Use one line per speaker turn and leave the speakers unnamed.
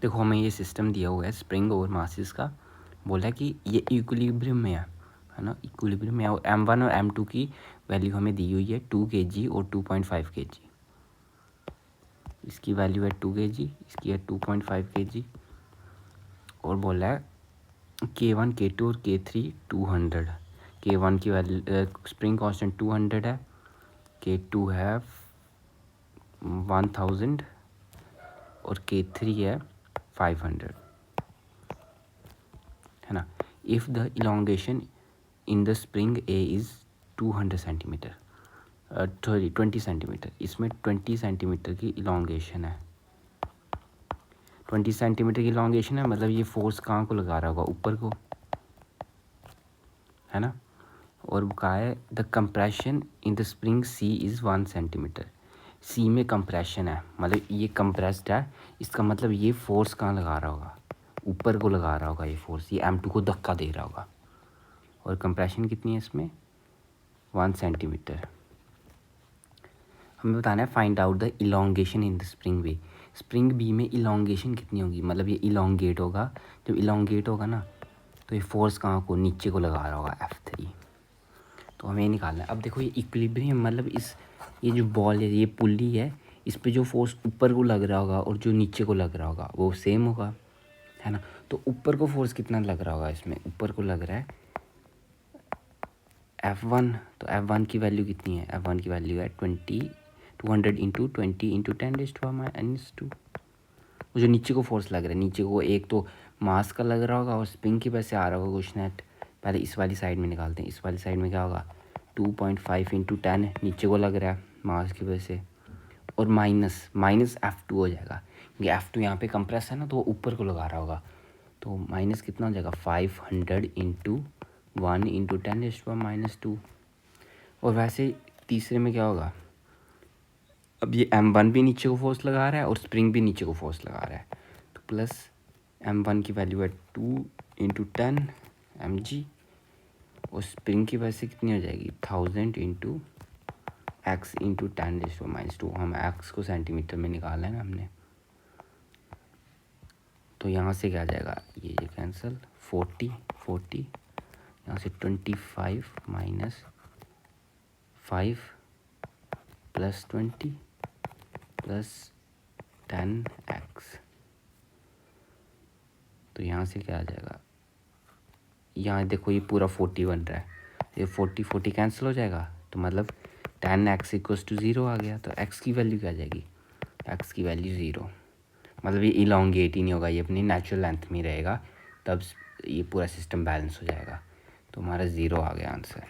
देखो हमें ये सिस्टम दिया हुआ है स्प्रिंग और मासेस का, बोला है कि ये इक्विलिब्रियम में है ना, इक्विलिब्रियम में। और M1 और M2 की वैल्यू हमें दी हुई है 2 kg और 2.5 kg। इसकी वैल्यू है 2 kg, इसकी है 2.5 kg। और बोला है K1 K2 और K3 200। K1 की वैल्यू स्प्रिंग कांस्टेंट 200 है, K2 है 1000 और K3 है 500, है ना। If the elongation in the spring A is 200 centimetre, sorry 20 centimetre, इसमें 20 सेंटीमीटर की इलोंगेशन है। 20 सेंटीमीटर की इलोंगेशन है, मतलब ये फोर्स कहाँ को लगा रहा होगा, ऊपर को, है ना। और कहा है the compression in the spring C is 1 centimetre. C में कंप्रेशन है, मतलब ये कंप्रेस्ड है, इसका मतलब ये फोर्स कहाँ लगा रहा होगा, ऊपर को लगा रहा होगा ये फोर्स, ये M2 को धक्का दे रहा होगा। और कंप्रेशन कितनी है इसमें, 1 सेंटीमीटर। हमें बताना है find out the elongation in the spring B. Spring B में इलोंगेशन कितनी होगी, मतलब ये इलोंगेट होगा। जब इलोंगेट होगा ना तो ये फोर्स कहाँ को, नीचे को लगा रहा होगा F3। तो हमें ये निकालना है। अब देखो ये इक्विलिब्रियम मतलब ये जो बॉल है, ये पुल्ली है, इस पे जो फोर्स ऊपर को लग रहा होगा और जो नीचे को लग रहा होगा वो सेम होगा, है ना। तो ऊपर को फोर्स कितना लग रहा होगा, इसमें ऊपर को लग रहा है F1। तो F1 की वैल्यू कितनी है, F1 की वैल्यू है 200 इंटू 20 इंटू 10⁻²। वो जो नीचे को फोर्स लग रहा है, नीचे को एक तो मास का लग रहा होगा और स्प्रिंग की वजह से आ रहा होगा कुछ नेट। पहले इस वाली साइड में निकालते हैं। इस वाली साइड में क्या होगा, 2.5 इंटू 10 नीचे को लग रहा है मास की वजह से, और माइनस F2 हो जाएगा, क्योंकि F2 यहाँ पे कंप्रेस है ना, तो वो ऊपर को लगा रहा होगा। तो माइनस कितना हो जाएगा, 500 इंटू 1 इंटू 10⁻²। और वैसे तीसरे में क्या होगा, अब ये M1 भी नीचे को फोर्स लगा रहा है और स्प्रिंग भी नीचे को फोर्स लगा रहा है, तो प्लस M1 की वैल्यू है 2 इंटू 10 mg, और स्प्रिंग की वजह से कितनी हो जाएगी 1000 इंटू x इंटू 10⁻²। हम x को सेंटीमीटर में निकाला है ना हमने, तो यहाँ से क्या आ जाएगा, ये कैंसिल, 40 यहाँ से 25 माइनस 5 प्लस 20 प्लस 10x। तो यहाँ से क्या आ जाएगा, यहाँ देखो ये पूरा 40 बन रहा है, ये 40 कैंसिल हो जाएगा, तो मतलब 10x इक्वल्स टू 0 आ गया। तो x की वैल्यू क्या आ जाएगी, x की वैल्यू 0, मतलब ये इलोंगेट ही नहीं होगा, ये अपनी नेचुरल लेंथ में रहेगा, तब ये पूरा सिस्टम बैलेंस हो जाएगा। तो हमारा 0 आ गया आंसर।